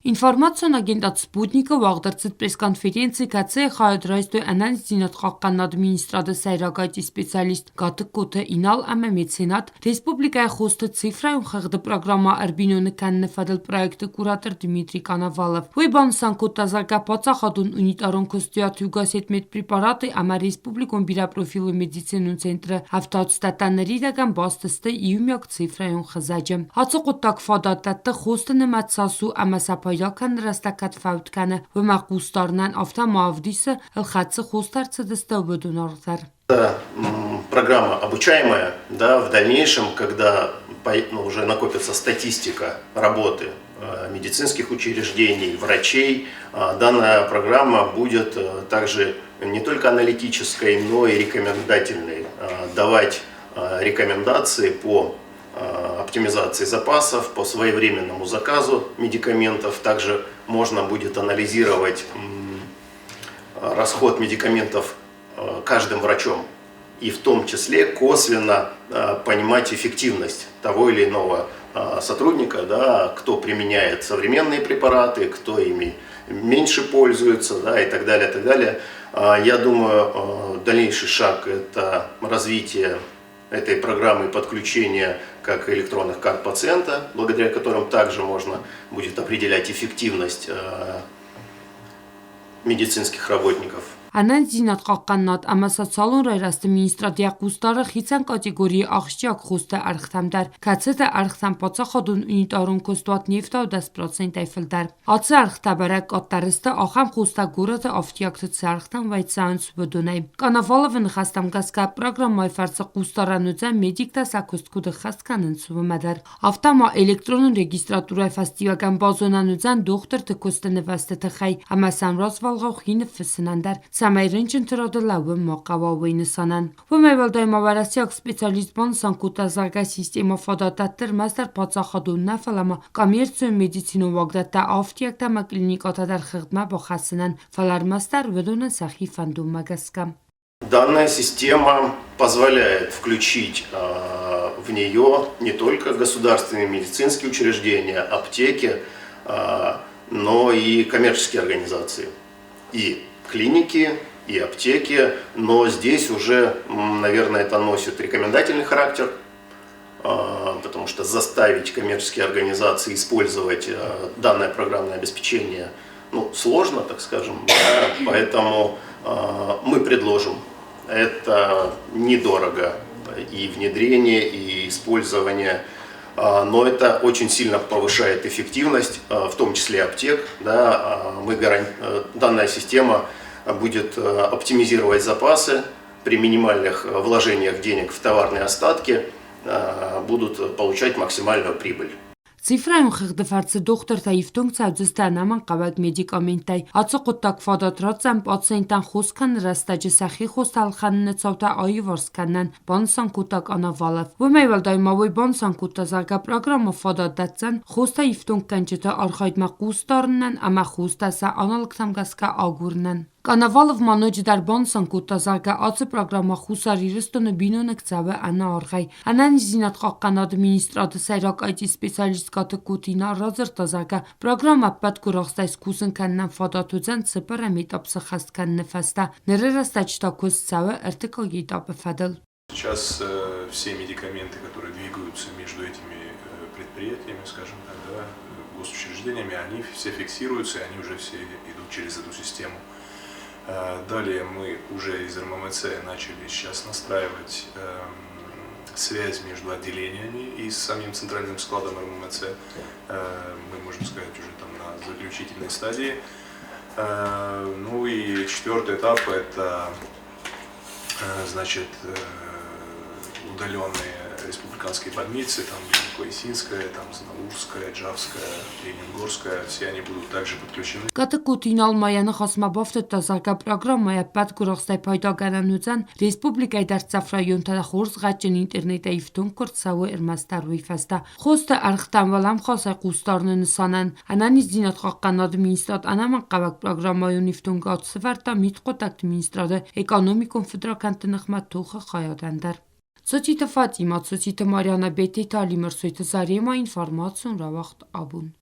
Информационный агентство «Спутника» вաղդրցիտ пресс-конференции КЦ խայոդրայստոյ անանց զինատխաղ администрады սայրագայտի սպեցիալիստ գատկոթը ինալ ամեմեցենատ Республикայի խոստը цифрայում խղդը программа Արբինոնը կաննեֆադել проекты куратор Дмитрий Коновалов. Войбан санкота заргапаца хадун унитарон костиат югасет медпрепараты ама республикон бира профилу медицинун центры автоцтатанների դական բաստստը իումյակ цифрայում խզաջը. Հացոկոտակ ֆադատատը խոստը նմացասու ամասապայական ռաստակատ ֆաուտկանը վմակուստարնան ավտամավդիսը հլխացը խոստարցը դստավդունարդար. Это программа обучаемая, да, в дальнейшем, когда уже накопится статистика работы медицинских учреждений, врачей, данная программа будет также не только аналитической, но и рекомендательной, давать рекомендации по оптимизации запасов, по своевременному заказу медикаментов. Также можно будет анализировать расход медикаментов каждым врачом и в том числе косвенно понимать эффективность того или иного сотрудника, да, кто применяет современные препараты, кто ими меньше пользуется, да, и так далее, и так далее. Я думаю, дальнейший шаг – это развитие этой программы подключения как электронных карт пациента, благодаря которым также можно будет определять эффективность медицинских работников. Անան զինատխաղկաննատ ամասացալուն ռայրաստը մինիստրատիա կուստարը խիցան կատեգորիի աղշճակ խոստը արխտամդար, կացետը արխտամ պացախադուն ունիտարուն կոստուատ նեվտավ 10% այֆլդար. Ացը արխտաբարակ կատարստը ախամ խոստա գուրատը ավտիակտը արխտամ վայցանց բդունայ. Կանավալովը նխաստամ գասկա պրոգրամմայ ֆարսը կուստարանուծան մեդիկ տասակոստկուդը խաստկանն սուվմադար. Ավտամա էլեկտրոնուն ռեգիստրատուրայ ֆաստիվական բազոնանուծան դողտր տկոստը նվաստը թխայ ամասամրած վալղող հինը ֆսնանդար. Самайрынчын тыродылавы мақавауыны санан. Вымайвалдаймаварасяк специалист бон санкутазарга система фадататтыр мастер пацахадунна фалама коммерцию медицину вагдатта автиякта клиникатадар хыгдма бохасынан фалар мастер ведуна сахи фандум магаска. Данная система позволяет включить в нее не только государственные медицинские учреждения, аптеки, но и коммерческие организации. И клиники, и аптеки, но здесь уже, наверное, это носит рекомендательный характер, потому что заставить коммерческие организации использовать данное программное обеспечение сложно, так скажем, да, поэтому мы предложим. Это недорого, и внедрение, и использование, но это очень сильно повышает эффективность, в том числе аптек. Да, данная система будет оптимизировать запасы при минимальных вложениях денег в товарные остатки, будут получать максимальную прибыль. Цифрայում խղդվարցը դողտր թայիվտոնք ծավձստանաման qavag մեդիկամենտայ ացոկոտակ ֆադատրացան պացենտան խոսքան ռաստաջը սախի խոսալխաննը ծավտա այի վարսկաննան բանսան կուտակ անավալավ վմայվալդայմավոյ բանսան կուտազարգա պրոգրամը ֆադատացան խոստա իվտոնք կանջետը արխայդմա կուստարնան ամա խոստասա անալկտամգասկա ագուրնան Կանավալով մանոջ դարբան սանկուտազարգա ացը պրոգրամա խուսարիրստոնը բինոնը կծավը անա արղայ անան զինատխաղ администрады սայրակայտի սպեցիալիստ կատը կուտինա ռազր տազարգա պրոգրամա պատ կուրախստայս կուսն կաննան ֆադատուձան ծպրը մետապսը խաստկան նվաստա նրերաստաչտակոս ծավը ըրտիկո գիտապը фадал. Сейчас все медикаменты, которые двигаются между этими предприятиями, скажем так, да, госучреждениями, они все фиксируются, и они уже все идут через эту систему. Далее мы уже из РММЦ начали сейчас настраивать связь между отделениями и с самим центральным складом РММЦ. Мы, можем сказать, уже там на заключительной стадии. Ну и четвертый этап – это, значит, удаленные республиканские больницы, там Клайсинская, там Знаурская, Джавская, Ленингорская, все они будут также подключены. Կատկուտին ալմայանը խասմաբավտը տազարգա պրոգրամայա պատ կուրախստայ պայդագանանուծան Ռեսպուբլիկայ դարձաֆրայոն տախորս գաճն ինտերնետը իվտուն կորցավու երմաստարվի ֆաստա խոստը արխտանվալամ խասայ կուստարնը նսանան անանից զինատխաղկան администрատ անաման qavag պրոգրամայոն իվտուն գացվարտա միտկոտակ администрады էկոնոմիկոն ֆեդերական տնխմատ թուխը խայադանդար Սոչիտը Ֆատիմա, Սոչիտը Մարիանա Բետի Տալիմր, Սոյթը Զարեմա ինֆորմացիոն Равахт Абун